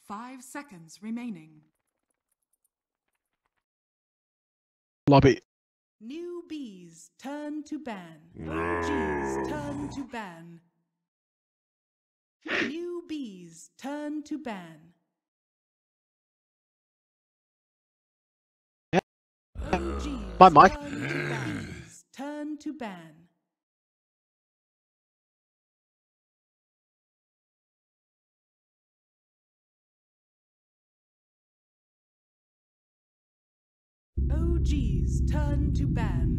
5 seconds remaining. Lobby. Newbees turn to ban. OGs turn to ban. Newbees turn to ban. OGs My mic. turn to ban. OGs turn to ban.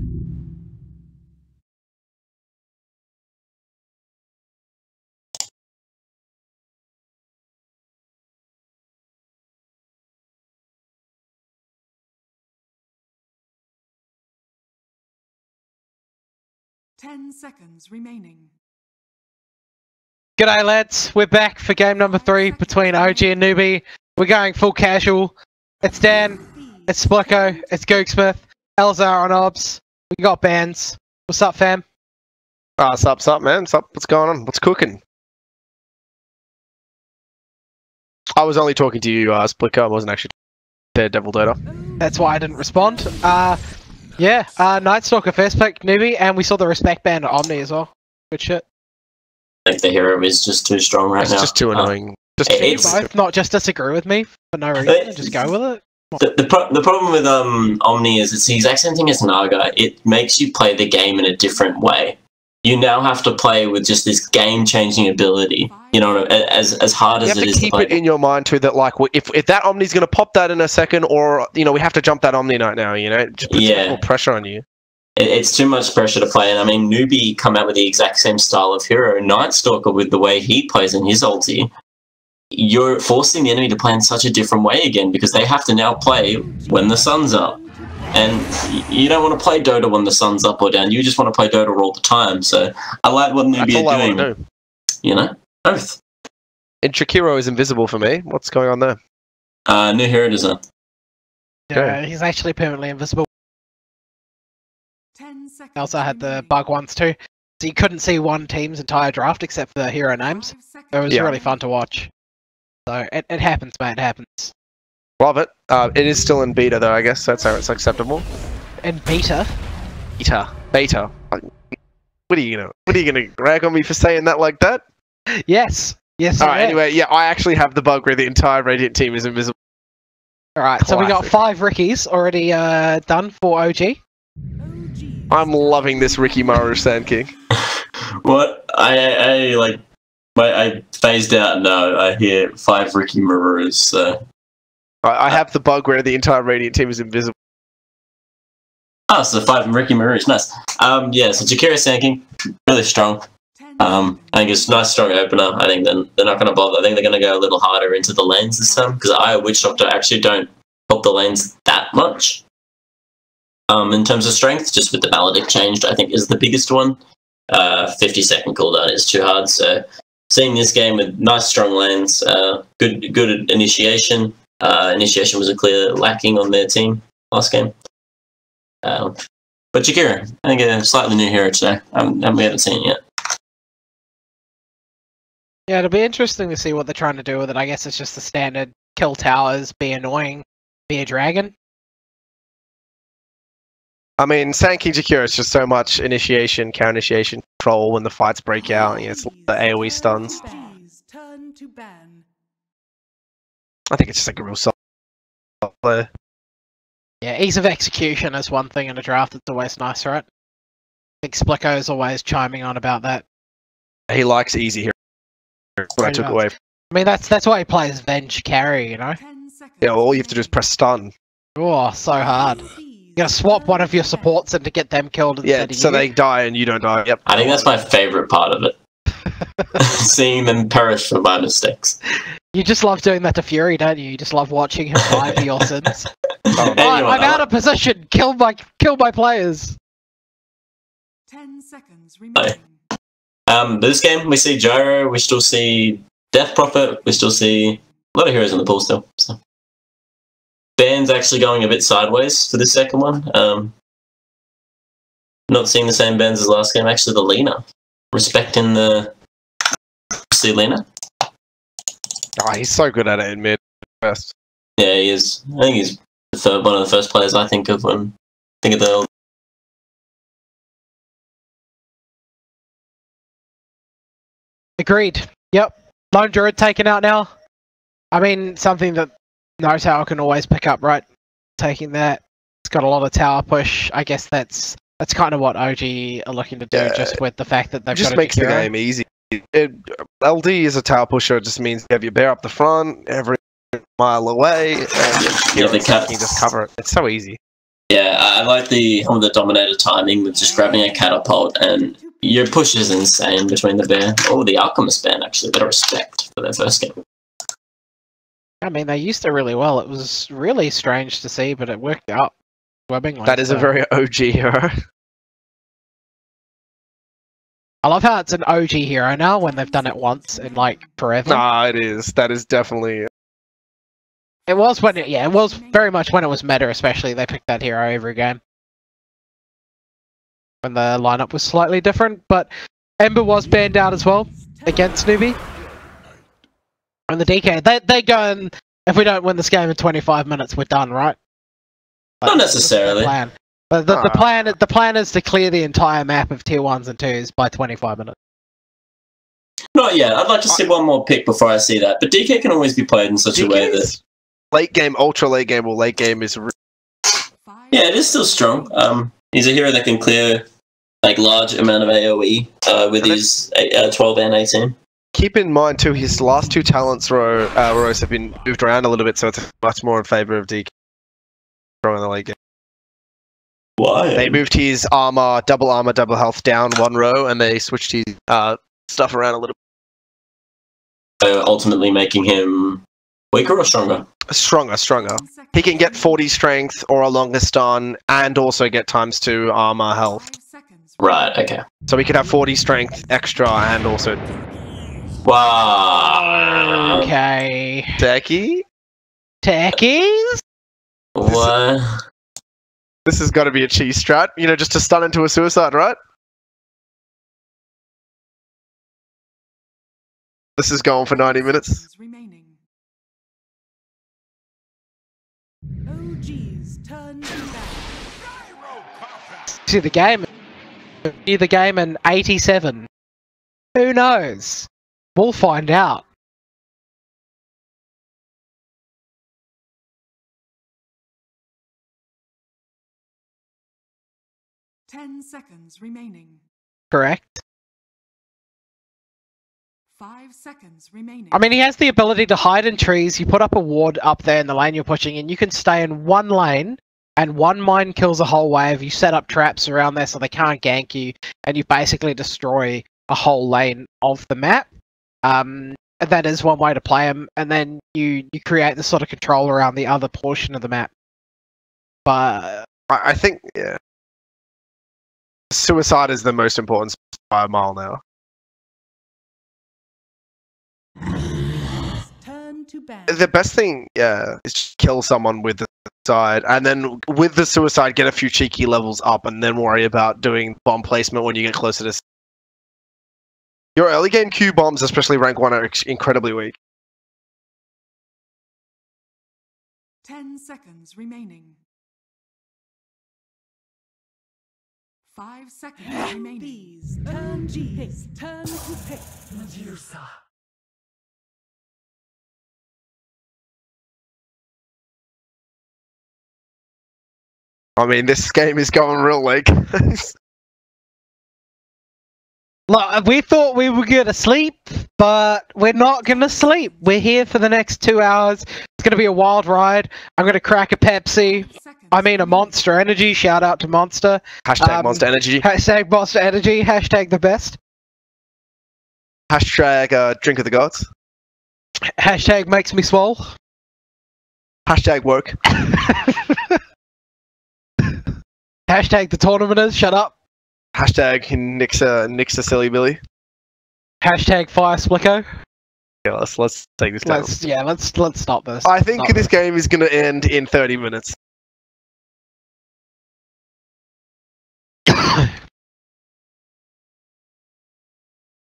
Ten seconds remaining. G'day lads, we're back for game number 3 between OG and Newbee. We're going full casual. It's Dan, it's Splicko, it's Googsmith, Elzar on obs. We got bands. What's up, fam? What's up, man? What's going on? What's cooking? I was only talking to you, Splicko. I wasn't actually Devil Dota. That's why I didn't respond. Nightstalker first pick, Newbee, and we saw the respect band at Omni as well. Good shit. I think the hero is just too strong right now. It's just too annoying. Can you both not just disagree with me for no reason and just go with it? The problem with Omni is it's the exact same thing as Naga. It makes you play the game in a different way. You now have to play with just this game-changing ability. You know, as hard as it is to play. You have to keep it in your mind too that like if that Omni's going to pop that in a second, or you know we have to jump that Omni right now. You know, it just puts more pressure on you. It's too much pressure to play, and I mean, Newbee come out with the exact same style of hero. Nightstalker, with the way he plays in his ulti, you're forcing the enemy to play in such a different way again, because they have to now play when the sun's up. And you don't want to play Dota when the sun's up or down, you just want to play Dota all the time. So I like what Newbee are doing. Do. You know? Both. And Shakiro is invisible for me. What's going on there? New hero design. Yeah, he's actually permanently invisible. I also had the bug once too. So you couldn't see one team's entire draft except for the hero names. It was really fun to watch. So it happens, mate. It happens. Love it. It is still in beta though, I guess. That's how it's acceptable. In beta? Beta. What are you gonna rag on me for saying that like that? Yes. Alright, anyway, yeah, I actually have the bug where the entire Radiant team is invisible. Alright, so we got 5 Rickies already done for OG. I'm loving this Ricky Maru Sand King. What? I phased out now. I hear 5 Ricky Marus, so... I have the bug where the entire Radiant team is invisible. Oh, so 5 Ricky Marus, nice. Yeah, so Jakira Sand King, really strong. I think it's a nice strong opener. I think they're not going to bother. I think they're going to go a little harder into the lanes this time, because I, Witch Doctor, actually don't help the lanes that much. In terms of strength, just with the Maledict changed, I think is the biggest one. 50-second cooldown is too hard, so seeing this game with nice strong lanes, good initiation. Initiation was a clear lacking on their team last game. But Jakira, I think a slightly new hero today. We haven't seen it yet. Yeah, it'll be interesting to see what they're trying to do with it. I guess it's just the standard kill towers, be annoying, be a dragon. I mean, Sand King Jakira is just so much initiation, counter initiation, control when the fights break out. You know, it's the AoE stuns. I think it's just like a real solid player. Yeah, ease of execution is one thing in a draft that's always nice, right? I think Splicko is always chiming on about that. He likes easy heroes. What I took away. I mean, that's why he plays Venge carry, you know? Yeah, all you have to do is press stun. Oh, so hard. You gotta swap one of your supports in to get them killed instead of you. So they die and you don't die. Yep. I think that's my favourite part of it. Seeing them perish for my mistakes. You just love doing that to Fury, don't you? You just love watching him die for your sins. Anyway, I'm out of position. Kill my players. 10 seconds remaining. This game we see Gyro, we still see Death Prophet, we still see a lot of heroes in the pool still. So. Band's actually going a bit sideways for this second one. Not seeing the same bands as last game. Actually, the Lena. Respecting the... See Lena? Oh, he's so good at it in mid. First. Yeah, he is. I think he's one of the first players I think of when think of the. Agreed. Yep. Lone Druid taken out now. I mean, something that No Tower can always pick up, right? Taking that. It's got a lot of tower push. I guess that's kind of what OG are looking to do, just with the fact that they've just got makes the game easy. LD is a tower pusher. It just means you have your bear up the front, every mile away, and you can just cover it. It's so easy. Yeah, I like the Dominator timing with just grabbing a catapult, and your push is insane between the bear. Oh, the Alchemist band actually, bit of respect for their first game. I mean, they used it really well. It was really strange to see, but it worked out. Webbing like that is a very OG hero. I love how it's an OG hero now when they've done it once in like forever. Nah, it is. That is definitely. It was when it was very much when it was meta, especially they picked that hero every game. When the lineup was slightly different, but Ember was banned out as well against Newbee. And the DK, they go and if we don't win this game in 25 minutes, we're done, right? Not necessarily. Plan. But the plan is to clear the entire map of tier 1s and 2s by 25 minutes. Not yet. I'd like to see one more pick before I see that. But DK can always be played in such a way that late game, ultra late game, or late game is. Yeah, it is still strong. He's a hero that can clear like large amount of AOE with his 12 and 18. Keep in mind too, his last two talents rows have been moved around a little bit, so it's much more in favor of DK in the late game. Why? They moved his armor, double health down one row, and they switched his stuff around a little bit. Ultimately making him weaker or stronger? Stronger. He can get 40 strength or a longer stun, and also get ×2 armor health. Right, okay. So he could have 40 strength extra, and also... Wow. Okay. Techie? Techies? What? This has got to be a cheese strat, you know, just to stun into a suicide, right? This is going for 90 minutes. See the game in 87. Who knows? We'll find out. Ten seconds remaining. Correct. 5 seconds remaining. I mean, he has the ability to hide in trees. You put up a ward up there in the lane you're pushing, and you can stay in one lane, and one mine kills a whole wave. You set up traps around there so they can't gank you, and you basically destroy a whole lane of the map. That is one way to play him, and then you create this sort of control around the other portion of the map. But I think, yeah. Suicide is the most important by a mile now. The best thing, yeah, is just kill someone with the suicide, and then with the suicide get a few cheeky levels up, and then worry about doing bomb placement when you get closer to... Your early game Q bombs, especially rank 1, are incredibly weak. 10 seconds remaining. 5 seconds remaining. Turn G's. Turn to pick. I mean, this game is going real late. look, we thought we were gonna sleep, but we're not gonna sleep. We're here for the next 2 hours. It's gonna be a wild ride. I'm gonna crack a Pepsi. I mean, a Monster Energy. Shout out to Monster. Hashtag Monster Energy. Hashtag Monster Energy. Hashtag the best. Hashtag Drink of the Gods. Hashtag makes me swole. Hashtag work. Hashtag the tournament is. Shut up. Hashtag Nixa Silly Billy. Hashtag Fire Splicko. Yeah, let's take this down. Let's stop this. I think this game is going to end in 30 minutes.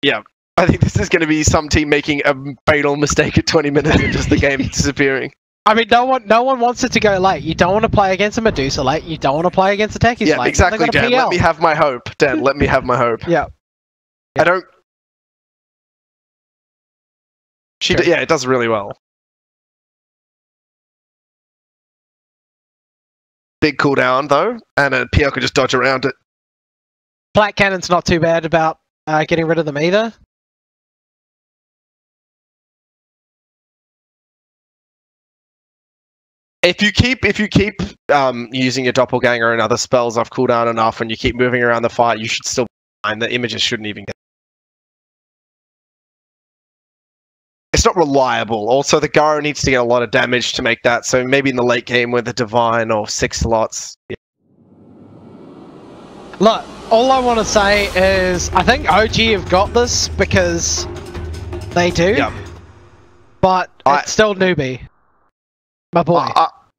Yeah. I think this is going to be some team making a fatal mistake at 20 minutes and just the game disappearing. I mean, no one wants it to go late. You don't want to play against a Medusa late. You don't want to play against a Techies late. Yeah, exactly, Dan. Let me have my hope. Dan, let me have my hope. Yeah. I don't... Yeah, it does really well. Big cooldown, though, and a PL can just dodge around it. Black Cannon's not too bad about getting rid of them either. If you keep using your doppelganger and other spells off cooldown enough, and you keep moving around the fight, you should still be fine. The images shouldn't even get. It's not reliable. Also, the Garo needs to get a lot of damage to make that. So maybe in the late game with the Divine or 6 slots. Yeah. Look, all I want to say is I think OG have got this because they do. Yep. But it's still Newbee. My boy.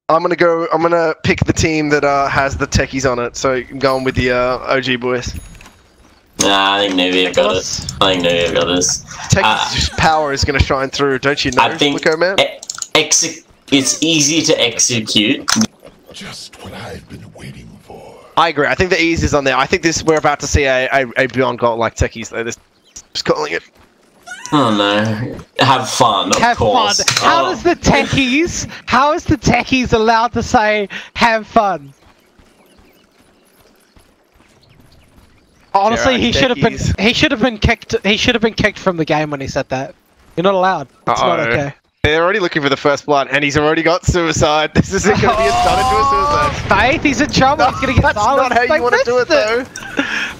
I'm gonna pick the team that has the techies on it. So I'm going with the OG boys. Nah, I think Newbee have got it. I think Newbee have got this. Techies' power is gonna shine through, don't you know? I think man? it's easy to execute. Just what I've been waiting for. I agree. I think the ease is on there. I think we're about to see a Beyond God like techies though. Just calling it. Oh no! Have fun, of course. Fun. How is the techies allowed to say have fun? Honestly, he should have been kicked from the game when he said that. You're not allowed. It's not okay. They're already looking for the first blood, and he's already got suicide. This isn't going to be a stun into a suicide. Faith, he's in trouble. He's going to get silenced. That's not how you want to do it, though.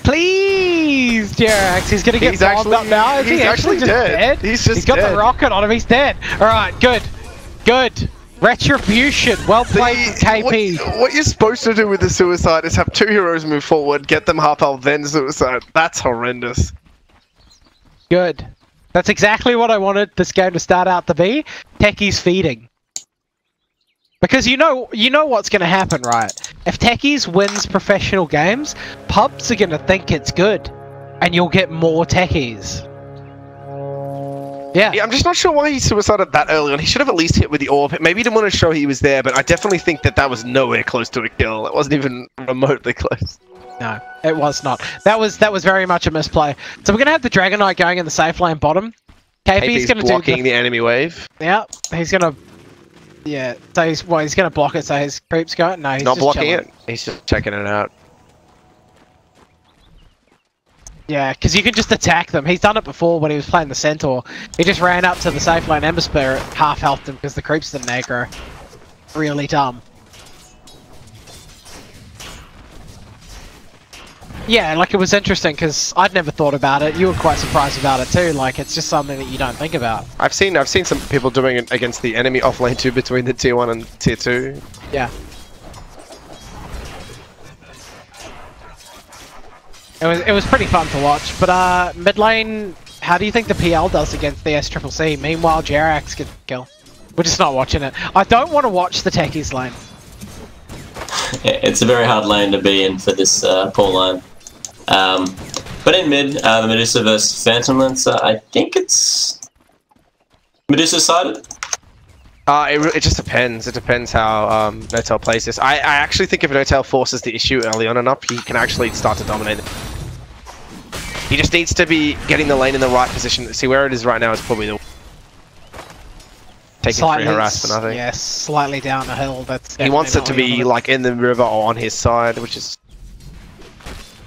Please, Jerax. He's going to get bombed up now. Is he actually just dead? He's got the rocket on him. He's dead. All right, good. Good. Retribution. Well played, KP. What you're supposed to do with the suicide is have 2 heroes move forward, get them half health, then suicide. That's horrendous. Good. That's exactly what I wanted this game to start out to be. Techies feeding. Because you know what's going to happen, right? If Techies wins professional games, pubs are going to think it's good. And you'll get more Techies. Yeah. I'm just not sure why he suicided that early on. He should have at least hit with the orb. Maybe he didn't want to show he was there, but I definitely think that was nowhere close to a kill. It wasn't even remotely close. No, it was not. That was very much a misplay. So we're gonna have the Dragon Knight going in the safe lane bottom. KP's gonna blocking the enemy wave. Yeah, he's gonna. Yeah, so he's gonna block it. So his creeps go. No, he's not just blocking chilling. it. He's just checking it out. Yeah, because you can just attack them. He's done it before when he was playing the Centaur. He just ran up to the safe lane Ember Spirit, half healthed him because the creeps didn't aggro. Really dumb. Yeah, like it was interesting because I'd never thought about it. You were quite surprised about it too. Like it's just something that you don't think about. I've seen some people doing it against the enemy offlane too, between the tier 1 and tier 2. Yeah. It was pretty fun to watch. But mid lane, how do you think the PL does against the SCCC? Meanwhile, Jerax gets a kill. We're just not watching it. I don't want to watch the Techies lane. It's a very hard lane to be in for this poor line. But in mid, the Medusa versus Phantom Lancer, I think it's Medusa sided. It just depends. It depends how Notel plays this. I actually think if Notel forces the issue early on enough, he can actually start to dominate it. He just needs to be getting the lane in the right position. See, where it is right now is probably the taking free harassment, I think. Yes, slightly down the hill. He wants it to be like in the river or on his side, which is...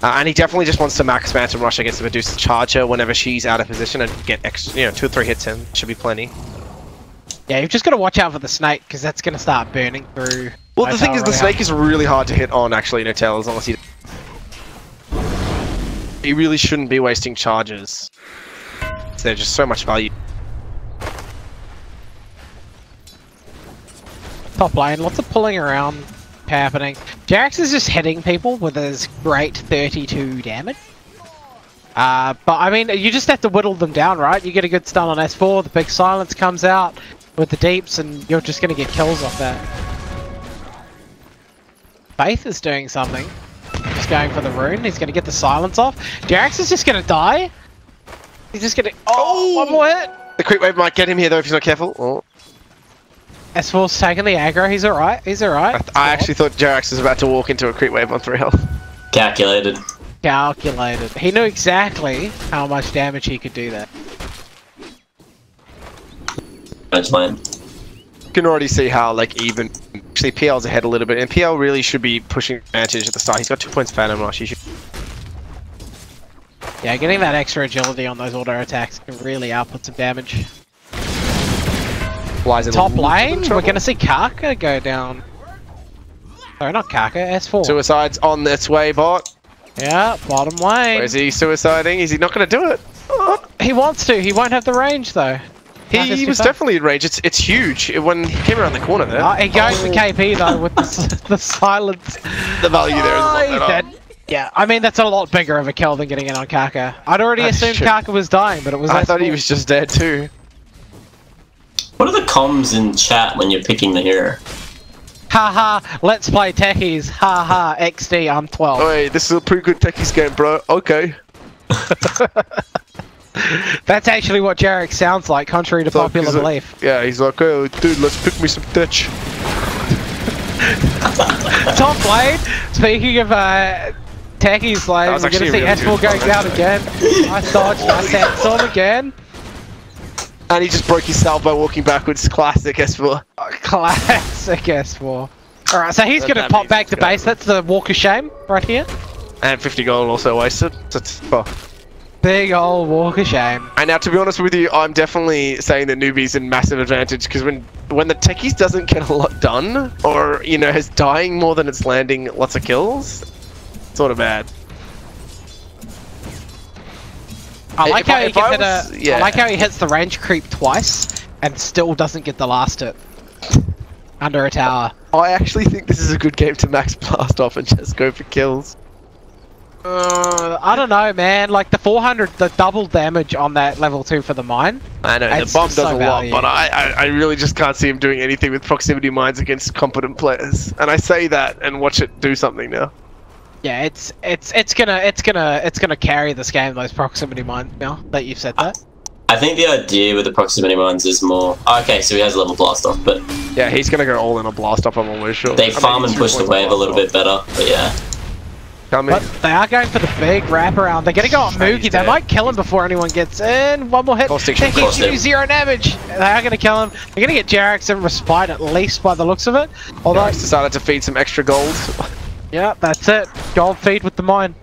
and he definitely just wants to max Phantom Rush against the Medusa Charger whenever she's out of position and get extra, 2 or 3 hits in. Should be plenty. Yeah, you've just got to watch out for the snake because that's going to start burning through. Well, the thing is, the snake is really hard to hit on, actually, Notel, as long as he... He really shouldn't be wasting charges. There's just so much value. Top lane, lots of pulling around happening. Jerax is just hitting people with his great 32 damage. But I mean, you just have to whittle them down, right? You get a good stun on S4, the big silence comes out with the deeps, and you're just going to get kills off that. Faith is doing something. He's going for the rune, he's going to get the silence off. Jerax is just going to die. He's just getting. Oh, one more hit. The creep wave might get him here though if he's not careful. Oh. S4's taking the aggro. He's alright. He's alright. I actually thought Jerax was about to walk into a creep wave on 3 health. Calculated. Calculated. He knew exactly how much damage he could do that. That's fine. You can already see how, like, even... Actually, PL's ahead a little bit, and PL really should be pushing advantage at the start. He's got 2 points Phantom Rush. He should... Yeah, getting that extra agility on those auto attacks can really output some damage. Flies in Top lane, we're gonna see Kaka go down. Sorry, not Kaka, S4. Suicide's on its way, bot. Yeah, bottom lane. Where is he suiciding? Is he not going to do it? Oh. He wants to, he won't have the range though. He was definitely in range. It's huge when he came around the corner there. He goes for KP though with the silence. The value there is a lot he's better. dead. Yeah, I mean that's a lot bigger of a kill than getting in on Kaka. I'd already assumed Kaka was dying, but it was. I thought he was just dead too. What are the comms in chat when you're picking the hero? Haha, let's play techies. Haha, XD, I'm 12. Wait, this is a pretty good techies game, bro. Okay. That's actually what Jarek sounds like, contrary to popular belief. Yeah, he's like, oh, dude, let's pick me some tech. Top lane, speaking of techies lane, we're going to see S4 going down again. Nice dodge, nice sandstorm again. And he just broke his salvo walking backwards. Classic S4. Classic S4. Alright, so he's going to pop back to base. That's the walk of shame right here. And 50 gold also wasted. Big old walk of shame. And now, to be honest with you, I'm definitely saying that Newbee's in massive advantage because when the techies doesn't get a lot done, or, you know, is dying more than it's landing lots of kills, it's sort of bad. I like how I like how he hits the range creep twice and still doesn't get the last hit under a tower. I actually think this is a good game to max blast off and just go for kills. I don't know, man. Like the 400, the double damage on that level 2 for the mine. I know the bomb does a lot, but I really just can't see him doing anything with proximity mines against competent players. And I say that and watch it do something now. Yeah, it's gonna carry this game, those proximity mines, now that you've said that. I think the idea with the proximity mines is more... Okay, so he has a level blast off, but... Yeah, he's gonna go all in a blast off, I'm almost sure. They farm and push the wave a little bit better, but yeah. But they are going for the big wraparound. They're gonna go on Moogie. They might kill him before anyone gets in. One more hit. They can do 0 damage. They are gonna kill him. They're gonna get Jerax in respite at least by the looks of it. Although he's decided to feed some extra gold. Yeah, that's it. Gold feed with the mine.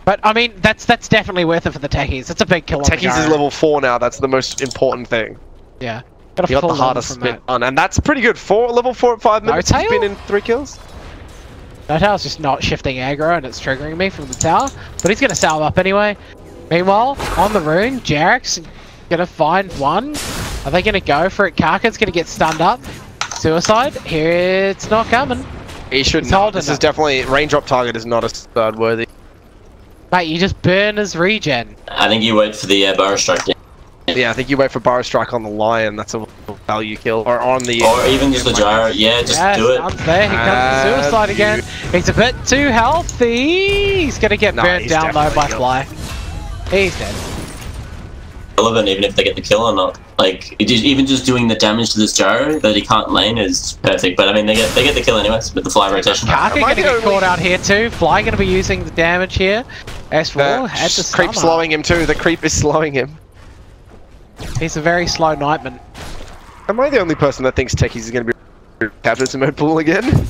But I mean, that's definitely worth it for the techies. It's a big kill. Techies is level 4 now. That's the most important thing. Yeah. He got the hardest spin on, and that's pretty good. Level 4 at 5 minutes. He's been in 3 kills. No Tail's just not shifting aggro, and it's triggering me from the tower. But he's gonna salve up anyway. Meanwhile, on the rune, Jarek's gonna find one. Are they gonna go for it? Karka's gonna get stunned up. Suicide. Here it's not coming. He should not. This is definitely range drop target is not a start worthy. Mate, you just burn his regen. I think you wait for the Burrow Strike. Yeah, I think you wait for Burrow Strike on the Lion. That's a value kill. Or on the... Or even just the Gyro. Yeah, just do it. There, here comes the Suicide again. He's a bit too healthy. He's gonna get burnt down though by Fly. He's dead. Relevant even if they get the kill or not. Like, even just doing the damage to this Gyro that he can't lane is perfect. But I mean, they get the kill anyways with the Fly rotation. Karka gonna get caught out here too. Fly gonna be using the damage here. S4 had the creep slowing him too. The creep is slowing him. He's a very slow Nightman. Am I the only person that thinks Techies is going to be captain's mode pool again?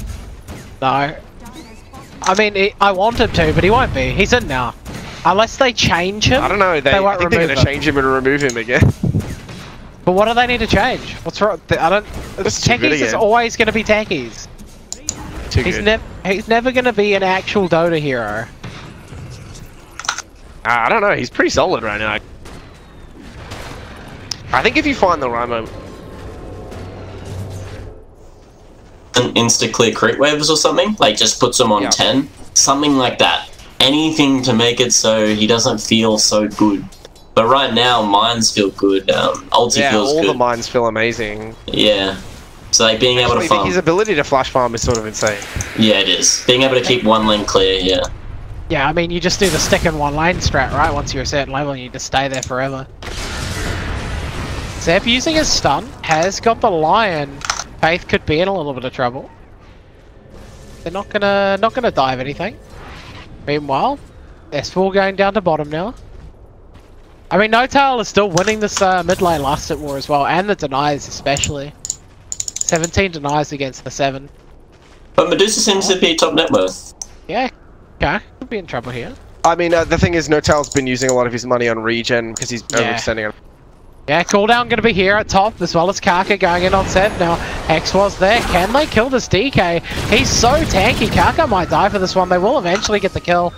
No. I mean, I want him to, but he won't be. He's in now. Unless they change him. I don't know. I think they're going to change him and remove him again. But what do they need to change? What's wrong? I don't. Techies is always going to be Techies. He's never going to be an actual Dota hero. I don't know. He's pretty solid right now. I think if you find the right moment. An insta-clear creep waves or something? Like, just puts him on 10? Something like that. Anything to make it so he doesn't feel so good. But right now, mines feel good. Ulti feels good. All the mines feel amazing. Yeah. So, like, being able to farm... his ability to flash farm is sort of insane. Yeah, it is. Being able to keep one lane clear, yeah. Yeah, I mean, you just do the stick in one lane strat, right? Once you're a certain level, and you just stay there forever. Zeb using his stun has got the Lion. Faith could be in a little bit of trouble. They're not gonna dive anything. Meanwhile, S4 going down to bottom now. I mean, No Tail is still winning this mid lane last hit war as well, and the denies especially. 17 denies against the 7. But Medusa seems to be top net worth. Yeah, okay, could be in trouble here. I mean, the thing is, No Tail's been using a lot of his money on regen because he's overextending it. Yeah, cooldown going to be here at top, as well as Kaka going in on Seth now. Hex was there. Can they kill this DK? He's so tanky. Kaka might die for this one. They will eventually get the kill.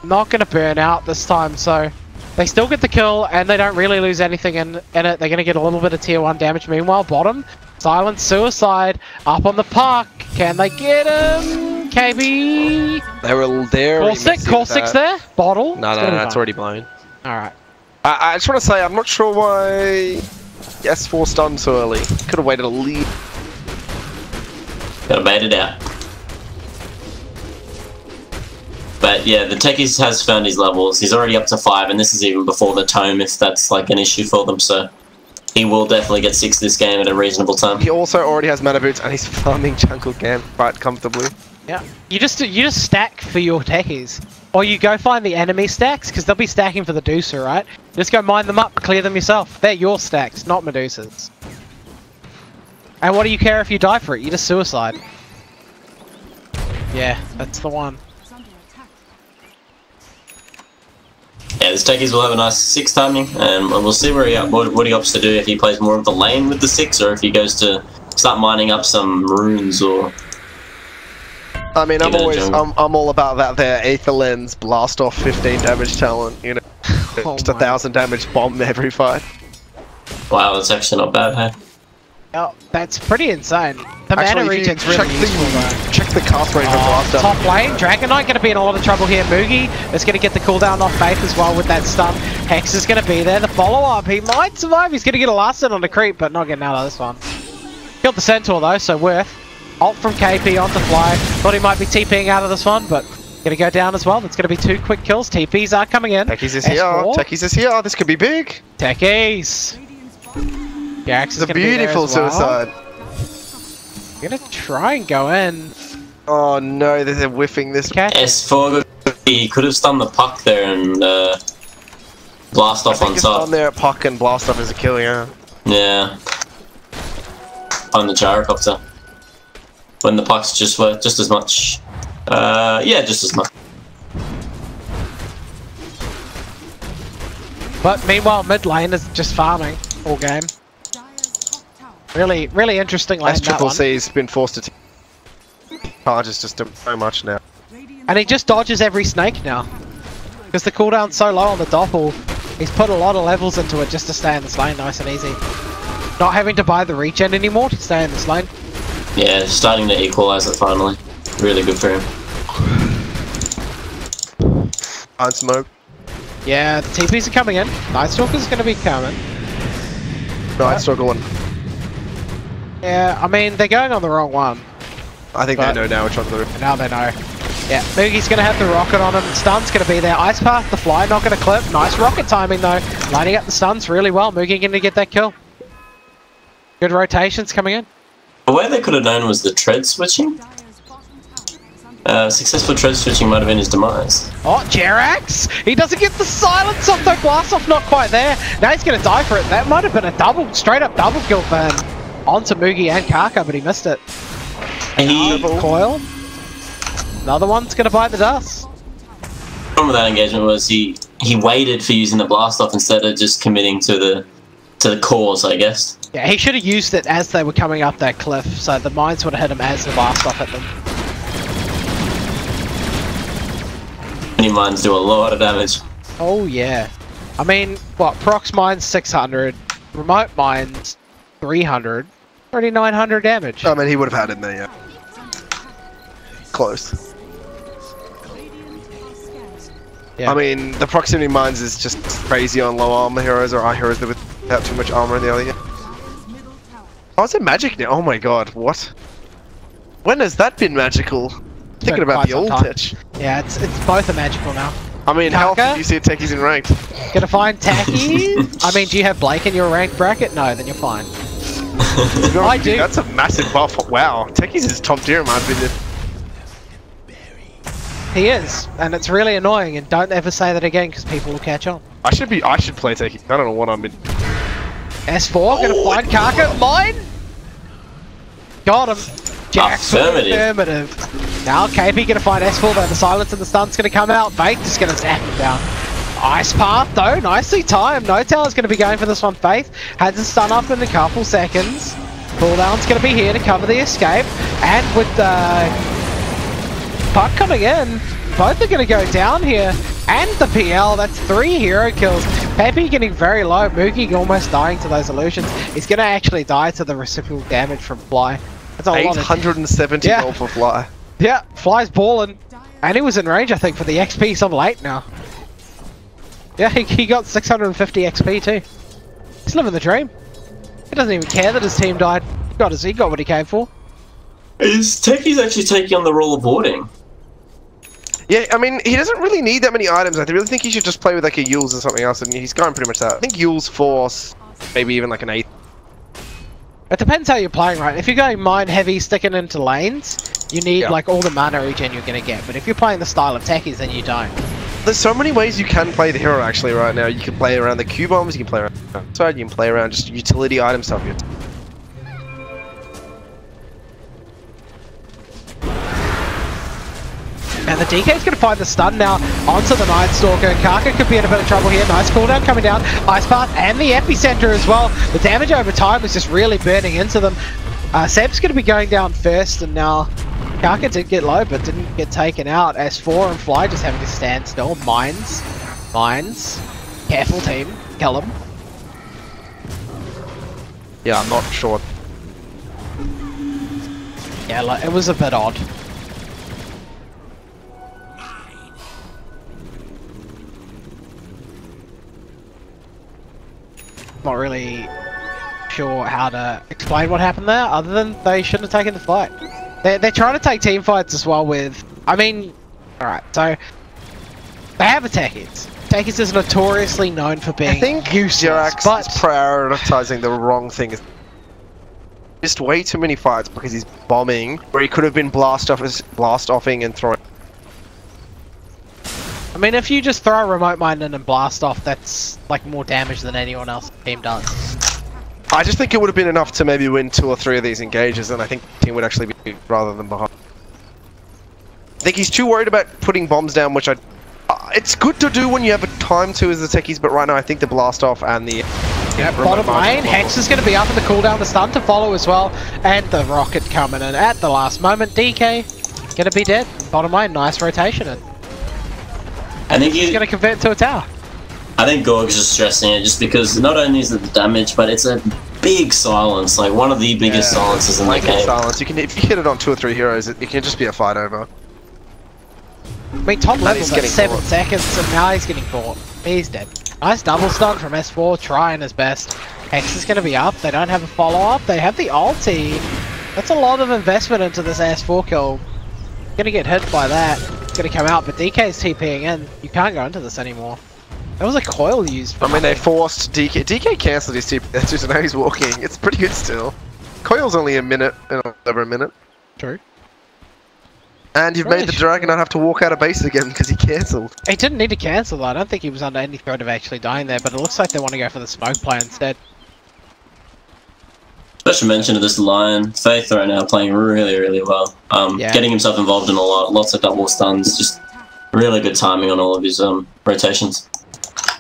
Not going to burn out this time, so they still get the kill, and they don't really lose anything in it. They're going to get a little bit of tier 1 damage. Meanwhile, bottom, Silent Suicide up on the puck. Can they get him? KB. They were there. Call 6 there. Bottle. No, it's already blown. Alright. I just want to say, I'm not sure why S4 stunned so early. Could have waited a lead. Gotta bait it out. But yeah, the Techies has found his levels. He's already up to 5, and this is even before the tome, if that's like an issue for them. So he will definitely get 6 this game at a reasonable time. He also already has mana boots, and he's farming jungle camp quite comfortably. Yeah, you just stack for your techies, or you go find the enemy stacks because they'll be stacking for the Medusa, right? Just go mine them up, clear them yourself. They're your stacks, not Medusa's. And what do you care if you die for it? You just suicide. Yeah, that's the one. Yeah, this Techies will have a nice 6 timing, and we'll see where what he opts to do, if he plays more of the lane with the 6, or if he goes to start mining up some runes or. I mean, I'm all about that there Aether Lens blast off 15 damage talent, you know. Just 1,000 damage bomb every fight. Wow, that's actually not bad, hey? Oh, that's pretty insane. The mana regen's really useful though. Check the cast rate of blast up. Top lane, Dragon Knight going to be in a lot of trouble here. Moogie is going to get the cooldown off Faith as well with that stun. Hex is going to be there. The follow-up, he might survive. He's going to get a last hit on the creep, but not getting out of this one. Killed the Centaur though, so worth. Ult from KP onto Fly. Thought he might be TPing out of this one, but gonna go down as well. That's gonna be 2 quick kills. TPs are coming in. Techies is here. Techies is here. This could be big. Techies. Gax is a beautiful suicide. Gonna try and go in. Oh no, they're whiffing this. S4, he could have stunned the puck there and blast off on top. On there at puck and blast off as a kill, yeah. Yeah. On the gyrocopter. When the puck's just worth just as much. Yeah, just as much. But meanwhile, mid lane is just farming all game. Really interesting lane. Triple C's been forced to charges just so much now. And he just dodges every snake now. Because the cooldown's so low on the Doppel, he's put a lot of levels into it just to stay in this lane nice and easy. Not having to buy the regen anymore to stay in this lane. Yeah, starting to equalize it finally. Really good for him. On smoke. Yeah, the TPs are coming in. Night Stalker's going to be coming. Night Stalker one. Yeah, I mean, they're going on the wrong one. I think they know now which one to do. Now they know. Yeah, Moogie's going to have the rocket on him. Stun's going to be there. Ice Path, the Fly, not going to clip. Nice rocket timing though. Lining up the stuns really well. Moogie going to get that kill. Good rotations coming in. The way they could have known was the tread switching. Successful tread switching might have been his demise. Oh, Jerax! He doesn't get the silence off though. Blast off not quite there. Now he's going to die for it. That might have been a straight up double kill for him. Onto Moogie and Kaka, but he missed it. Coil. Another one's going to bite the dust. The problem with that engagement was he waited for using the blast off instead of just committing to the cause, I guess. Yeah, he should have used it as they were coming up that cliff, so the mines would have hit him as the blast off hit them. Mini mines do a lot of damage. Oh yeah. I mean, what, prox mines 600, remote mines 300, already 900 damage. I mean, he would have had it in there, yeah. Close. Yeah. I mean, the proximity mines is just crazy on low armor heroes or heroes that without too much armor in the early game. Oh, is it magic now? Oh my god, what? When has that been magical? Thinking about the old touch. Yeah, it's both are magical now. I mean, how Kaka? often do you see Techies in ranked? Gonna find Tacky. I mean, do you have Blake in your ranked bracket? No, then you're fine. I do. That's a massive buff. Wow, Techies is top tier in my opinion. He is, and it's really annoying. And don't ever say that again, because people will catch on. I should play Techies. I don't know what I'm in. S4 gonna find Kaka. Mine. Got him. Jack's affirmative. Now KP gonna find S4 though. The silence and the stun's gonna come out. Faith just gonna zap him down. Ice path though, nicely timed. No Tower's gonna be going for this one. Faith has a stun up in a couple seconds. Cooldown's gonna be here to cover the escape. And with the puck coming in, both are gonna go down here. And the PL, that's 3 hero kills. KP getting very low. Mookie almost dying to those illusions. He's gonna actually die to the reciprocal damage from Fly. That's a 870 gold for Fly. Yeah, Fly's balling. And he was in range, I think, for the XP some late now. Yeah, he got 650 XP too. He's living the dream. He doesn't even care that his team died. He got what he came for. Techie's actually taking on the role of warding. Yeah, I mean, he doesn't really need that many items. I really think he should just play with like a Yules or something else, and he's going pretty much that. I think Yules Force, maybe even like an 8. It depends how you're playing, right? If you're going mine heavy, sticking into lanes, you need like all the mana regen you're gonna get. But if you're playing the style of techies, then you don't. There's so many ways you can play the hero actually right now. You can play around the Q bombs, you can play around outside, you can play around just utility item stuff. And the DK's going to find the stun now onto the Night Stalker. Kaka could be in a bit of trouble here. Nice cooldown coming down. Ice Path and the Epicenter as well. The damage over time is just really burning into them. Seb's going to be going down first, and now Kaka did get low but didn't get taken out. S4 and Fly just having to stand still. Mines. Careful team. Kill him. Yeah, I'm not sure. Yeah, like, it was a bit odd. Not really sure how to explain what happened there, other than they shouldn't have taken the fight. They're trying to take team fights as well with... I mean... Alright, so... They have a Techies. Techies is notoriously known for being useless, but... is prioritizing the wrong thing. Just way too many fights because he's bombing, where he could have been blast-offing and throwing... I mean, if you just throw a remote mine in and blast off, that's like more damage than anyone else the team does. I just think it would have been enough to maybe win 2 or 3 of these engages, and I think the team would actually be rather than behind. I think he's too worried about putting bombs down, which it's good to do when you have a time to as the techies, but right now I think the blast off and the... Bottom lane, Hex is going to be up in the cooldown, the stun to follow as well, and the rocket coming in at the last moment. DK going to be dead. Bottom lane, nice rotation in. I think he's going to convert to a tower. I think Gorg's just stressing it just because not only is it the damage, but it's a big silence, like one of the biggest silences in the game. Silence. If you hit it on 2 or 3 heroes, it can just be a fight over. I mean, top level's at 7 seconds, and now he's getting caught. He's dead. Nice double stun from S4, trying his best. Hex is going to be up. They don't have a follow-up. They have the ulti. That's a lot of investment into this S4 kill. Going to get hit by that. Going to come out, but DK's TPing in. You can't go into this anymore. That was a coil used. I mean, they forced DK. DK cancelled his TP, so now he's walking. It's pretty good still. Coil's only a minute, over a minute. True. And you've made the Dragon not have to walk out of base again because he cancelled. He didn't need to cancel though. I don't think he was under any threat of actually dying there, but it looks like they want to go for the smoke play instead. Special mention to this line, Faith right now playing really well. Getting himself involved in a lot, lots of double stuns, just really good timing on all of his rotations.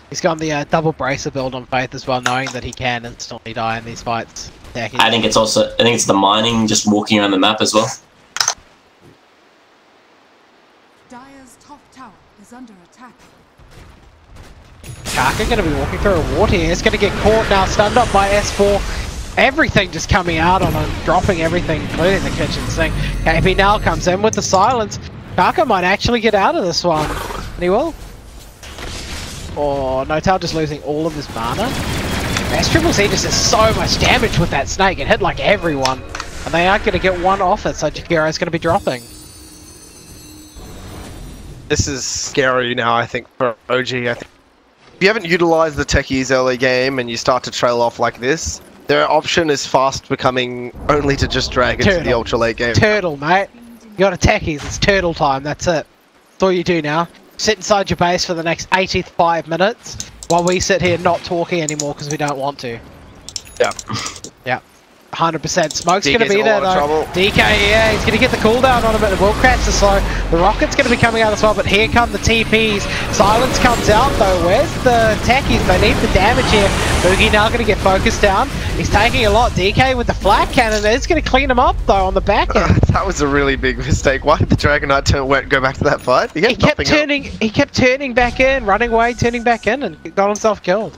He's got the double bracer build on Faith as well, knowing that he can instantly die in these fights. I think it's the mining, just walking around the map as well. Dire's top tower is under attack. Kaka going to be walking through a ward here. He's going to get caught now, stunned up by S4. Everything just coming out on him, dropping everything, including the kitchen sink. KP now comes in with the silence. Kaka might actually get out of this one. And he will. Oh, Notal just losing all of his mana. S-Triple-C just does so much damage with that snake. It hit like everyone. And they aren't going to get one off it, so Jakiro's going to be dropping. This is scary now, I think, for OG. I think if you haven't utilized the techies early game and you start to trail off like this, their option is fast becoming only to just drag into the ultra late game. Turtle, mate. You got a techies, it's turtle time, that's it. That's all you do now. Sit inside your base for the next 85 minutes while we sit here not talking anymore because we don't want to. Yeah. Yeah. 100%. Smoke's DK's going to be there though. DK, yeah, he's going to get the cooldown on him, but it will crash the slow. The rocket's going to be coming out as well, but here come the TPs. Silence comes out though. Where's the techies? They need the damage here. Boogie now going to get focused down. He's taking a lot. DK with the flat cannon. It's going to clean him up though on the back end. That was a really big mistake. Why did the Dragonite go back to that fight? He kept turning back in, running away, turning back in, and got himself killed.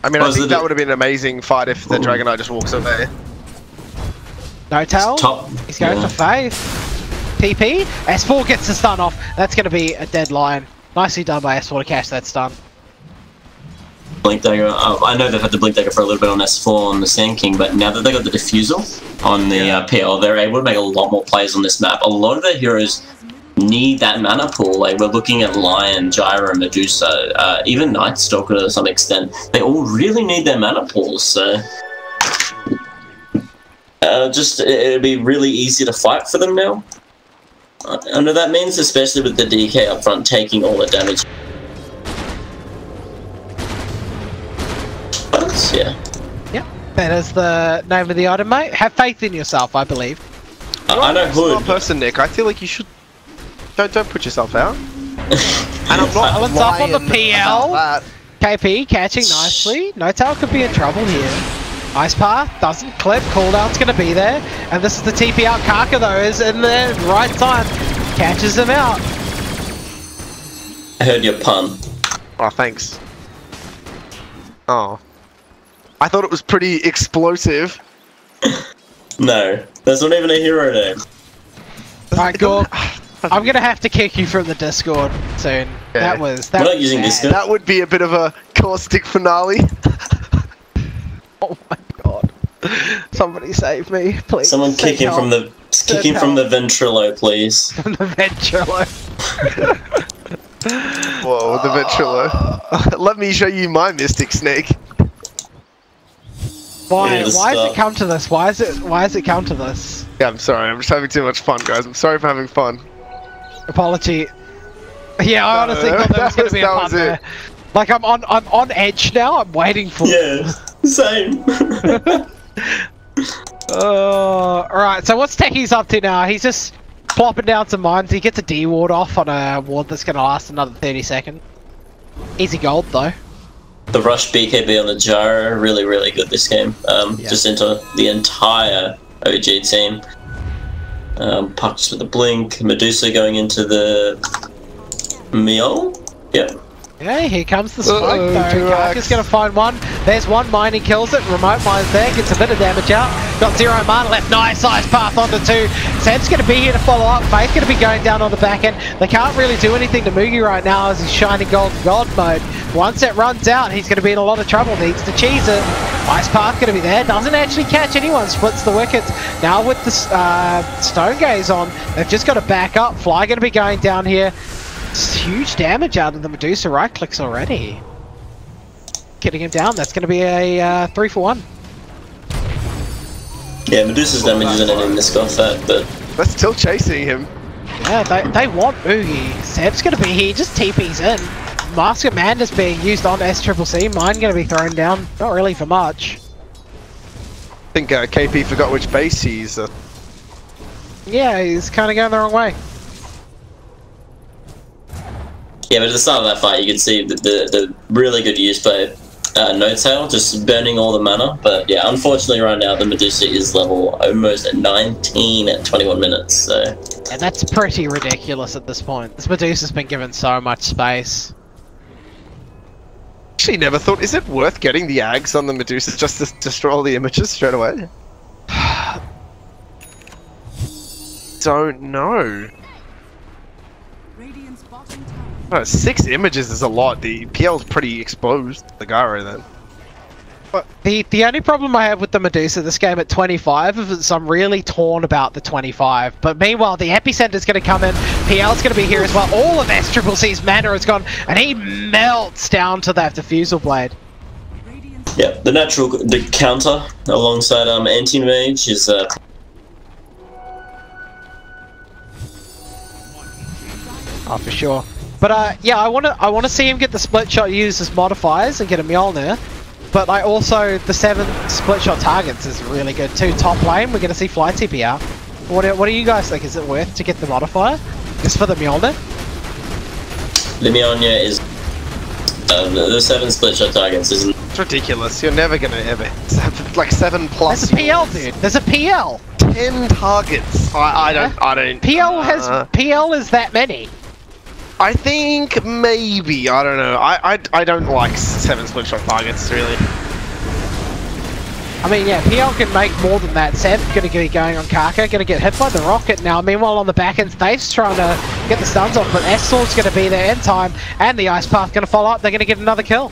I mean, I think that would have been an amazing fight if the Dragonite just walks away. No tail. He's going for Faith. TP. S4 gets the stun off. That's going to be a dead lion. Nicely done by S4 to catch that stun. Blink Dagger. I know they've had the Blink Dagger for a little bit on S4 on the Sand King, but now that they got the Diffusal on the PL, they're able to make a lot more plays on this map. A lot of their heroes need that mana pool. Like we're looking at Lion, Gyra, Medusa, even Night Stalker to some extent. They all really need their mana pools. So it'll be really easy to fight for them now. I know that means, especially with the DK up front taking all the damage. But yeah. Yep. That is the name of the item, mate. Have faith in yourself, I believe. I know who. Person, Nick. I feel like you should. Don't put yourself out. And I'm not Silence up on the PL. KP catching nicely. No Tail could be in trouble here. Ice Path doesn't clip. Cooldown's going to be there. And this is the TP out. Kaka though is in the right time. Catches him out. I heard your pun. Oh, thanks. Oh. I thought it was pretty explosive. No, that's not even a hero name. Alright, Gorg. I'm gonna have to kick you from the Discord soon. Yeah. We're not using Discord. That would be a bit of a caustic finale. Oh my god. Somebody save me, please. Someone kick him from the ventrilo, please. From the ventrilo. Whoa, the ventrilo. Let me show you my Mystic Snake. Why has it come to this? Why has it come to this? Yeah, I'm sorry. I'm just having too much fun, guys. I'm sorry for having fun. Apology. Yeah, I honestly thought there was going to be a pun there. Like I'm on edge now. I'm waiting for. Yeah, same. Alright, so what's Techie's up to now? He's just plopping down some mines. He gets a D ward off on a ward that's going to last another 30 seconds. Easy gold though. The rush BKB on the Gyra, really, really good this game. Just into the entire OG team. Pucks with the blink. Medusa going into the meal. Yep. Yeah, here comes the smoke though. Kaka's gonna find one. There's one mine, he kills it. Remote mine's there, gets a bit of damage out. Got 0 mana left. Nice Ice Path onto 2. Seb's gonna be here to follow up. Faith's gonna be going down on the back end. They can't really do anything to Mugi right now as he's shining gold god mode. Once it runs out, he's gonna be in a lot of trouble. Needs to cheese it. Ice Path gonna be there. Doesn't actually catch anyone. Splits the wickets. Now with the Stone Gaze on, they've just got to back up. Fly gonna be going down here. Huge damage out of the Medusa right clicks already. Getting him down, that's going to be a 3 for 1. Yeah, Medusa's damage isn't anything to scoff at, but... They're still chasing him. Yeah, they want Boogie. Seb's going to be here, just TP's in. Mask of Madness being used on SCCC. Mine going to be thrown down, not really for much. I think KP forgot which base he's... Yeah, he's kind of going the wrong way. Yeah, but at the start of that fight, you could see the really good use by No Tail, just burning all the mana. But yeah, unfortunately right now, the Medusa is level almost at 19 at 21 minutes, so... And that's pretty ridiculous at this point. This Medusa's been given so much space. Actually never thought, is it worth getting the Ags on the Medusa just to destroy all the images straight away? Don't know. Oh, 6 images is a lot. The PL's pretty exposed. The Gyro then. But the only problem I have with the Medusa this game at 25 is I'm really torn about the 25. But meanwhile, the Epicenter's going to come in. PL's going to be here as well. All of SCCC's mana is gone, and he melts down to that Diffusal Blade. Yeah, the counter alongside Anti-Mage is Oh, for sure. But yeah, I wanna see him get the split shot used as modifiers and get a Mjolnir. But also the 7 split shot targets is really good too. Top lane, we're gonna see Fly TP out. What do you guys think? Is it worth to get the modifier? Just for the Mjolnir? the Mjolnir is the 7 split shot targets isn't. It's ridiculous. You're never gonna ever have like 7 plus. There's a PL, dude. There's a PL. 10 targets. I don't. PL is that many. I think maybe. I don't know. I don't like 7 split shot targets really. I mean, yeah, PL can make more than that. Seb's gonna be going on Kaka, gonna get hit by the rocket now. Meanwhile, on the back end, Dave's trying to get the stuns off, but S-Sword's gonna be there in time, and the Ice Path gonna follow up. They're gonna get another kill.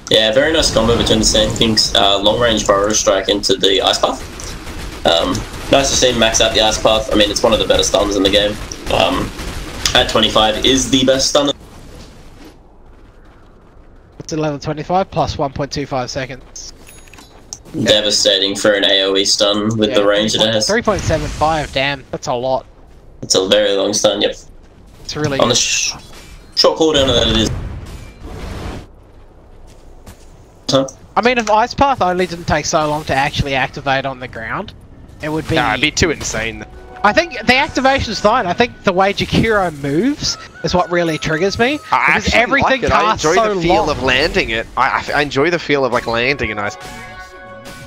Yeah, very nice combo between the same things. Long range Burrow Strike into the Ice Path. Nice to see him max out the Ice Path. I mean, it's one of the better stuns in the game. At 25 is the best stun. It's 11:25 plus 1.25 seconds. Devastating for an AoE stun with the range it has. 3.75, damn, that's a lot. It's a very long stun, yep. It's really on good. the short cooldown that it is. I mean, if Ice Path only didn't take so long to actually activate on the ground, it would be... Nah, it'd be too insane. I think the activation's fine. I think the way Jakiro moves is what really triggers me. I because actually everything like it. I enjoy so the feel long. of landing it. I enjoy the feel of like landing an Ice.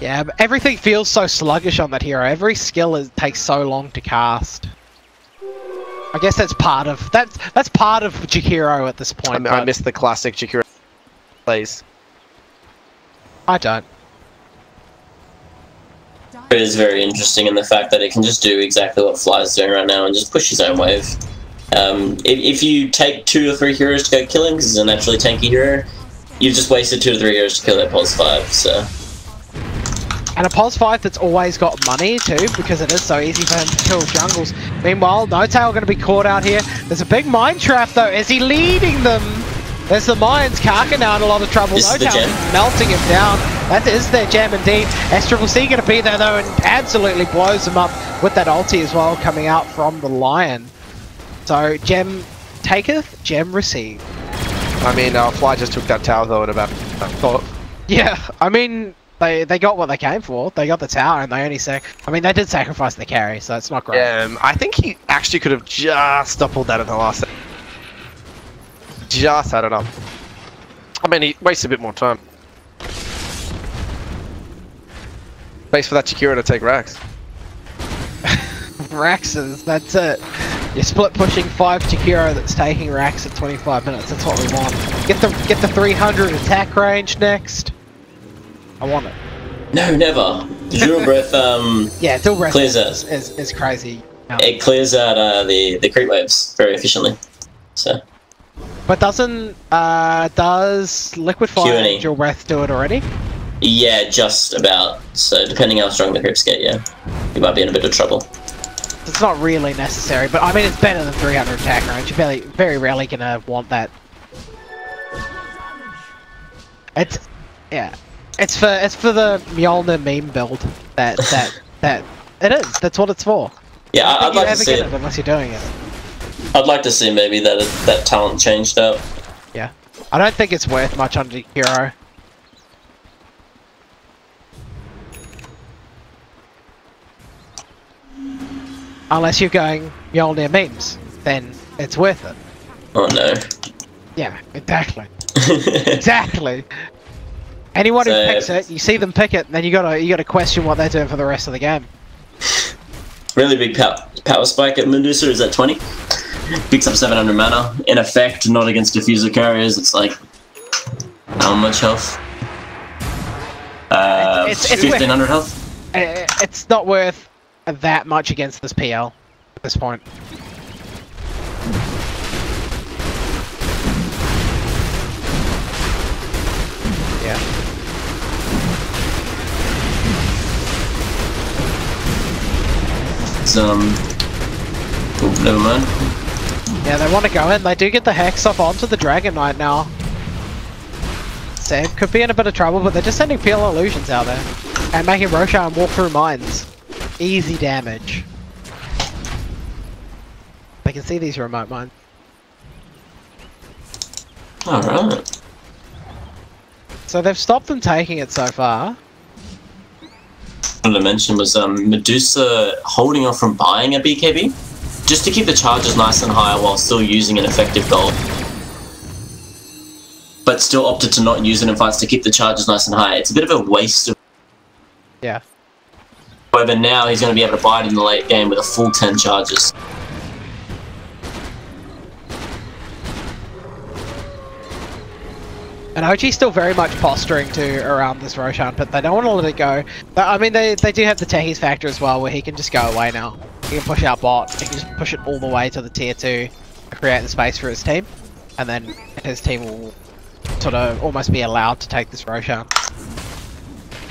Yeah, but everything feels so sluggish on that hero. Every skill takes so long to cast. I guess that's part of that's part of Jakiro at this point. I miss the classic Jakiro plays. I don't. It is very interesting in the fact that it can just do exactly what Fly's doing right now and just push his own wave. If you take 2 or 3 heroes to go kill him, because he's a naturally tanky hero, you've just wasted 2 or 3 heroes to kill that pulse 5, so... And a pulse 5 that's always got money too, because it is so easy for him to kill jungles. Meanwhile, No Tail going to be caught out here. There's a big mine trap though. Is he leading them? There's the mines. Kaka now in a lot of trouble. No Tail melting him down. That is their gem indeed. SCCC going to be there though and absolutely blows him up with that ulti as well coming out from the Lion. So gem taketh, gem received. I mean, Fly just took that tower though at about thought. Yeah, I mean, they got what they came for. They got the tower and they only they did sacrifice the carry, so it's not great. Yeah, I think he actually could have just doubled that in the last second. Just had it up. I mean, he wastes a bit more time. Waits for that Jakiro to take Rax. Raxes, that's it. You're split pushing 5 Jakiro that's taking Rax at 25 minutes. That's what we want. Get the 300 attack range next. I want it. No, never. Dual Breath, yeah, Dual Breath clears out. is crazy. It clears out the creep waves very efficiently. So. But does Liquid Fire and Dual Breath do it already? Yeah, just about. So depending how strong the creeps get, yeah, you might be in a bit of trouble. It's not really necessary, but I mean it's better than 300 attack range. You're very rarely gonna want that. It's for the Mjolnir meme build. That it is. That's what it's for. Yeah, I'd like to see it unless you're doing it. I'd like to see maybe that talent changed up. Yeah, I don't think it's worth much on the hero. Unless you're going Mjolnir memes, then it's worth it. Oh no. Yeah, exactly. Exactly. Anyone who picks it, you see them pick it, then you gotta question what they're doing for the rest of the game. Really big power spike at Medusa is at 20. Picks up 700 mana. In effect, not against diffuser carriers. It's like how much health? 1500 health. It's not worth that much against this PL at this point. Yeah. is oh, never mind. Yeah, they want to go in. They do get the Hex up onto the Dragon Knight now. Sam could be in a bit of trouble, but they're just sending PL illusions out there. And making Roshan walk through mines. Easy damage. They can see these remote mines. Alright. So they've stopped them taking it so far. What I wanted to mention was Medusa holding off from buying a BKB just to keep the charges nice and high while still using an effective gold. But still opted to not use it in fights to keep the charges nice and high. It's a bit of a waste of... Yeah. However, now he's going to be able to buy it in the late game with a full 10 charges. And OG's still very much posturing to around this Roshan, but they don't want to let it go. But, I mean, they do have the Techies factor as well, where he can just go away now. He can push out bot, he can just push it all the way to the tier 2, create the space for his team, and then his team will sort of almost be allowed to take this Roshan.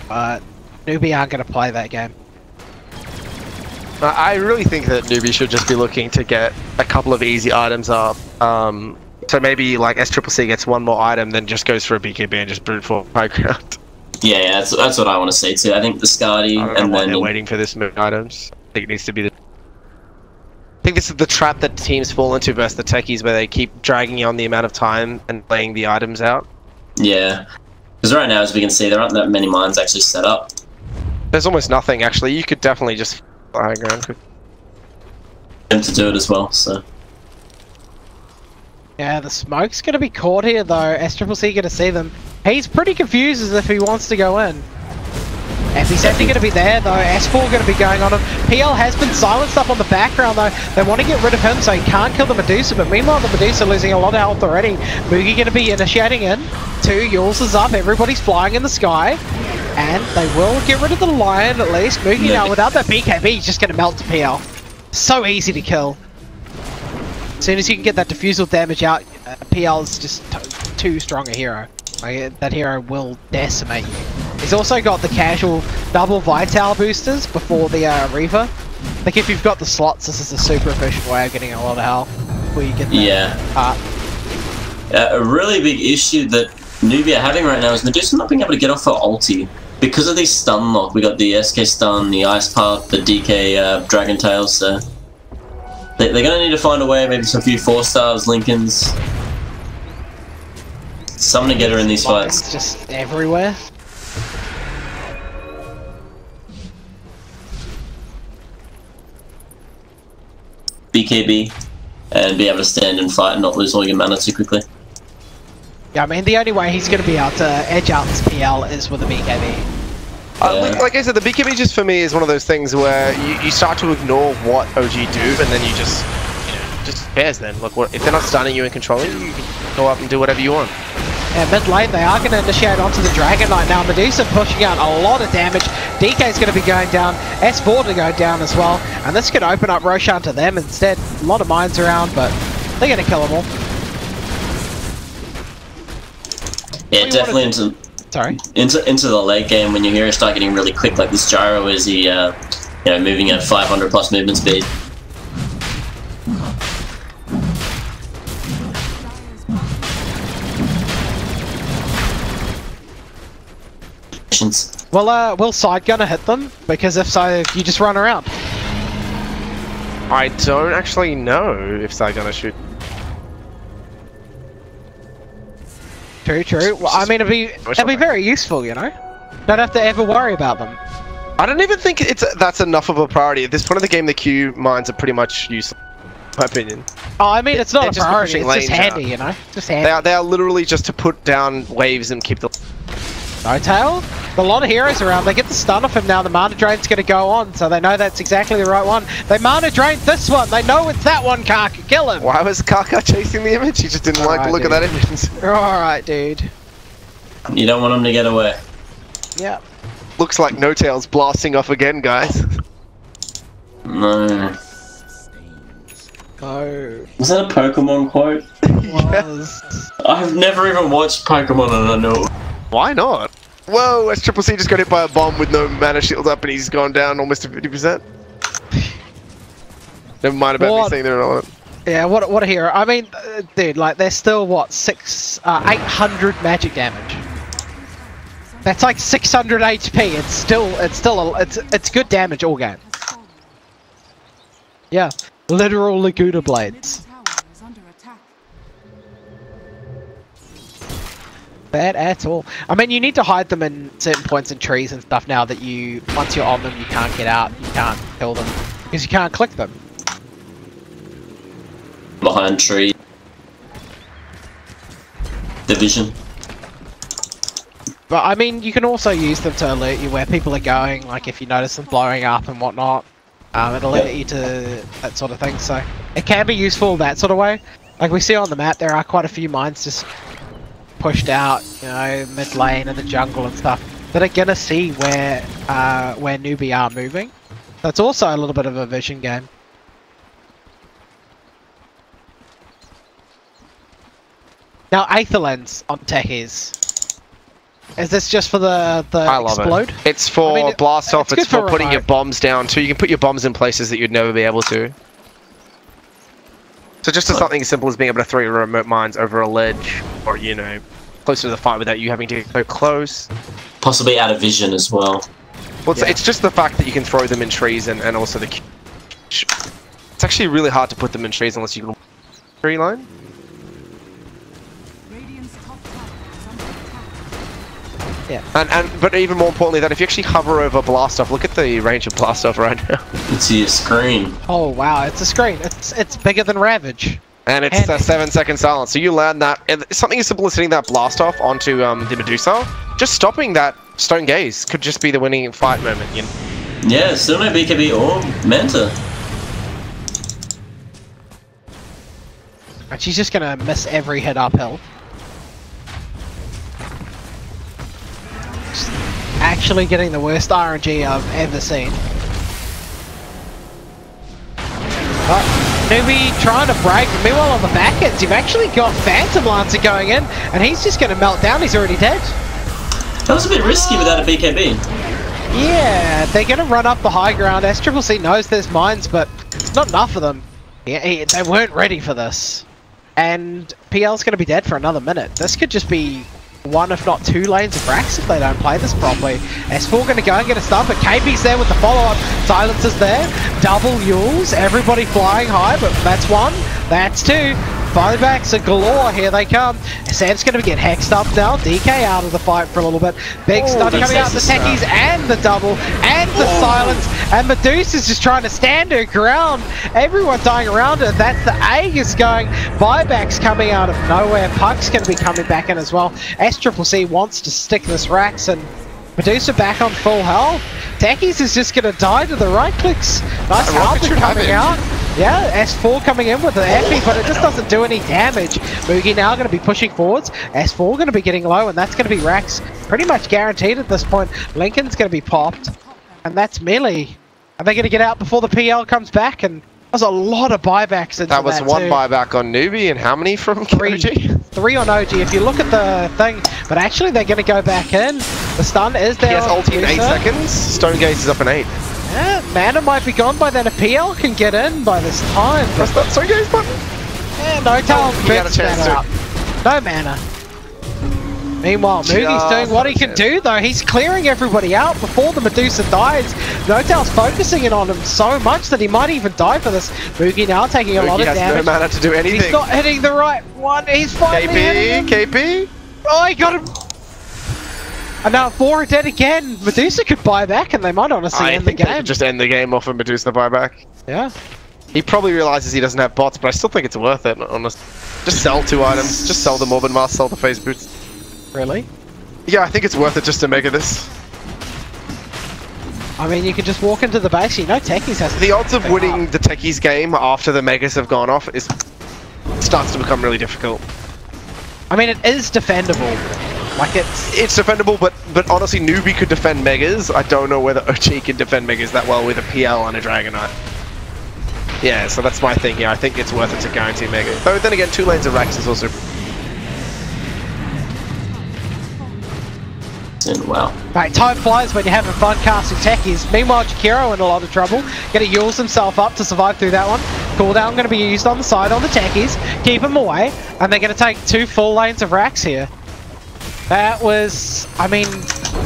But Newbee aren't going to play that game. I really think that Newbie should just be looking to get a couple of easy items up. So maybe like SCCC gets one more item, then just goes for a BKB and just brute for high ground. Yeah, that's what I want to say too. I think the Skadi and then they're waiting for this move items. I think it needs to be the... I think this is the trap that teams fall into versus the techies, where they keep dragging on the amount of time and laying the items out. Yeah, because right now, as we can see, there aren't that many mines actually set up. There's almost nothing actually. You could definitely just high ground. Them to do it as well, so. Yeah, the smoke's going to be caught here though. SCCC going to see them. He's pretty confused as if he wants to go in. EPICENTER going to be there though. S4 going to be going on him. PL has been silenced up on the background though. They want to get rid of him so he can't kill the Medusa, but meanwhile the Medusa losing a lot of health already. Moogie going to be initiating in. 2, Yules is up. Everybody's flying in the sky. And they will get rid of the Lion at least. Moogie now without that BKB he's just going to melt to PL. So easy to kill. As soon as you can get that diffusal damage out, PL is just too strong a hero. Like, that hero will decimate you. He's also got the casual double Vital boosters before the Reaver. Like if you've got the slots, this is a super efficient way of getting a lot of health before you get that part. A really big issue that Newbee are having right now is Medusa not being able to get off her ulti. Because of these stun lock, we got the SK stun, the Ice Path, the DK Dragon Tails, so... They're going to need to find a way, maybe some few 4-stars, Lincolns. Something to get her in these fights. It's just everywhere. BKB, and be able to stand and fight and not lose all your mana too quickly. Yeah, I mean, the only way he's going to be able to edge out this PL is with a BKB. Like I said, the BKB just for me is one of those things where you start to ignore what OG do, and then you just, just cares then. Look, if they're not stunning you and controlling you, you can go up and do whatever you want. Yeah, mid lane, they are going to initiate onto the Dragon Knight now. Medusa pushing out a lot of damage. DK's going to be going down. S4 to go down as well. And this could open up Roshan to them instead. A lot of mines around, but they're going to kill them all. Yeah, definitely into the late game when your heroes start getting really quick, like this Gyro is he, moving at 500 plus movement speed. Well, will side gunner hit them? Because if so, you just run around. I don't actually know if side gunner shoot. True. Well, I mean, it'd be very useful, you know? Don't have to ever worry about them. I don't even think that's enough of a priority. At this point of the game, the Q mines are pretty much useless, in my opinion. Oh, I mean, it's not a priority, it's just handy, out. you know? Just handy. They are literally just to put down waves and keep the... No tail? A lot of heroes around, they get the stun off him now, the mana drain's gonna go on, so they know that's exactly the right one. They mana drained this one, they know it's that one, Kaka, kill him! Why was Kaka chasing the image? He just didn't like the look of that image. Alright, dude. You don't want him to get away. Yep. Looks like No Tail's blasting off again, guys. No. Oh. Was that a Pokemon quote? Was. I've never even watched Pokemon and I know. Why not? Whoa, SCCC just got hit by a bomb with no mana shield up and he's gone down almost to 50%. Never mind about me What? saying they're irrelevant. Yeah, what a hero. I mean, dude, like, they're still, what, 800 magic damage. That's like 600 HP. It's good damage all game. Yeah, literal Laguna blades. Bad at all. I mean, you need to hide them in certain points in trees and stuff now that once you're on them, you can't get out, you can't kill them, because you can't click them. Behind tree. Division. But I mean, you can also use them to alert you where people are going, like if you notice them blowing up and whatnot. It'll alert you to that sort of thing, so it can be useful that sort of way. Like we see on the map, there are quite a few mines just pushed out, you know, mid lane and the jungle and stuff, that are gonna see where Newbee are moving. So it's also a little bit of a vision game. Now, Aether Lens on techies. Is this just for the I love explode? it. It's for blast off. It's for putting your bombs down too. You can put your bombs in places that you'd never be able to. So just as something as simple as being able to throw your remote mines over a ledge, or you know, closer to the fight without you having to go close. Possibly out of vision as well. Well, it's just the fact that you can throw them in trees and also the. It's actually really hard to put them in trees unless you can tree line. Yeah. But even more importantly, that if you actually hover over blast off, look at the range of blast off right now. It's your screen. Oh wow, it's a screen. It's bigger than Ravage. And it's a 7-second silence. So you land that, and something as simple as hitting that blast off onto the Medusa, just stopping that stone gaze could just be the winning fight moment. You know? Yeah, still no BKB or Manta. And she's just gonna miss every hit uphill. Just actually getting the worst RNG I've ever seen. But Newbee trying to break. Meanwhile on the back ends, you've actually got Phantom Lancer going in, and he's just gonna melt down. He's already dead. That was a bit risky without a BKB. Yeah, they're gonna run up the high ground. SCCC knows there's mines, but it's not enough of them. Yeah, they weren't ready for this. And PL's gonna be dead for another minute. This could just be one if not two lanes of Rax if they don't play this properly. S4 gonna go and get a stun, but KB's there with the follow-up. Silencer's there. Double Yules, everybody flying high, but that's one, that's two. Buybacks are galore, here they come. Sam's gonna get hexed up now. DK out of the fight for a little bit. Big stun coming out, the techies and the double and the silence. And Medusa's just trying to stand her ground. Everyone dying around her. That's the Aegis going. Buybacks coming out of nowhere. Puck's gonna be coming back in as well. SCCC wants to stick this Rax, and Medusa back on full health. Techies is just gonna die to the right clicks. Nice help coming out. Yeah, S4 coming in with the epi, but it just doesn't do any damage. Moogie now going to be pushing forwards. S4 going to be getting low, and that's going to be Rax pretty much guaranteed at this point. Lincoln's going to be popped, and that's melee. Are they going to get out before the PL comes back? And there's a lot of buybacks into that. That was one buyback on Newbee, and how many from OG? Three on OG, if you look at the thing. But actually, they're going to go back in. The stun is there. He has ulti in 8 seconds. Stone Gaze is up in 8. Yeah, mana might be gone by then. A PL can get in by this time. Press that Stone Gaze button. Yeah, no talent. He had a chance to. No mana. Meanwhile, Moogie's doing what he can do though. He's clearing everybody out before the Medusa dies. No-Tail's focusing in on him so much that he might even die for this. Moogie now taking a lot of damage. He has no mana to do anything. He's not hitting the right one. He's finally hitting him. KP? Oh, he got him. And now 4 are dead again. Medusa could buy back and they might honestly end the game. They could just end the game off of Medusa buyback. Yeah. He probably realizes he doesn't have bots, but I still think it's worth it, honestly. Just sell 2 items. Just sell the Morbid Mask, sell the Phase Boots. Really? Yeah, I think it's worth it just to mega this. I mean, you can just walk into the base, you know Techies has... The odds of winning the Techies game after the megas have gone off starts to become really difficult. I mean, it is defendable. Like it's defendable, but honestly, Newbee could defend megas. I don't know whether OG can defend megas that well with a PL and a Dragonite. Yeah, so that's my thing here. I think it's worth it to guarantee mega. Though then again, 2 lanes of Rax is also... Wow. Right, time flies when you're having fun casting techies. Meanwhile, Jakiro in a lot of trouble. Gonna use himself up to survive through that one. Cooldown gonna be used on the side on the techies. Keep him away. And they're gonna take 2 full lanes of racks here. That was... I mean,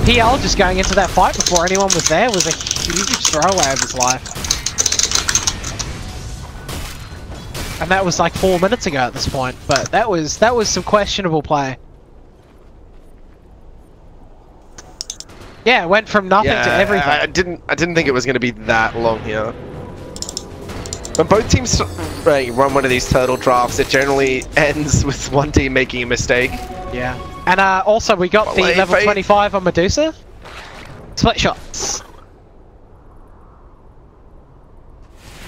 PL just going into that fight before anyone was there was a huge throwaway of his life. And that was like 4 minutes ago at this point. But that was some questionable play. Yeah, it went from nothing to everything. I didn't think it was going to be that long here. When both teams run one of these turtle drafts, it generally ends with one team making a mistake. Yeah. And also we got the level 25 on Medusa. Split shots.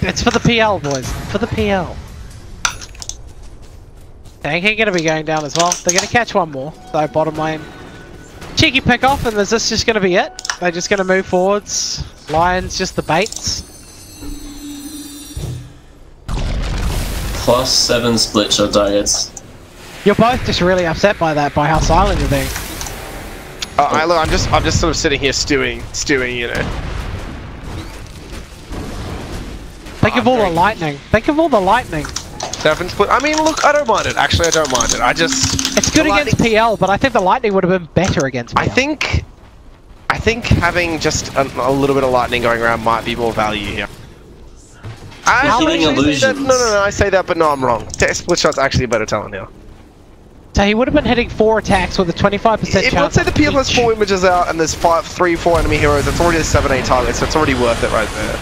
It's for the PL, boys. For the PL. Tanky gonna be going down as well. They're gonna catch one more. So bottom lane. Cheeky pick off, and is this just going to be it? They're just going to move forwards. Lions just the baits. +7 split shot targets. You're both just really upset by that, by how silent you're being. I'm just sort of sitting here stewing, you know. Think of all the lightning. Think of all the lightning. 7 split. I mean, look, I don't mind it. Actually, I don't mind it. It's good against PL, but I think the lightning would have been better against PL. I think having just a little bit of lightning going around might be more value here. No, I say that, but no, I'm wrong. Split shot's actually a better talent here. So he would have been hitting 4 attacks with a 25% chance. Let's say the PL has 4 images out and there's 3, 4 enemy heroes. It's already a 7-8 target, so it's already worth it right there.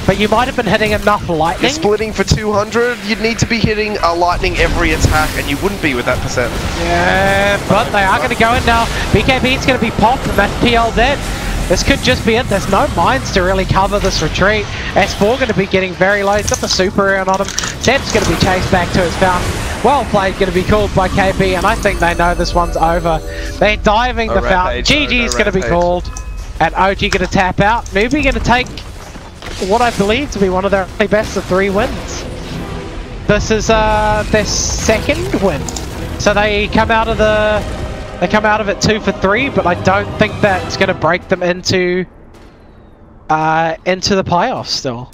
But you might have been hitting enough lightning. You're splitting for 200, you'd need to be hitting a lightning every attack, and you wouldn't be with that percent. Yeah, but they are going to go in now. BKB's going to be popped, and that's PL dead. This could just be it. There's no mines to really cover this retreat. S4 going to be getting very low. He's got the super around on him. Zed's going to be chased back to his fountain. Well played, going to be called by KB, and I think they know this one's over. They're diving the fountain. GG's going to be called, and OG going to tap out. Newbee going to take what I believe to be one of their only best of 3 wins. This is their 2nd win. So they come out of it 2 for 3, but I don't think that's going to break them into the playoffs still.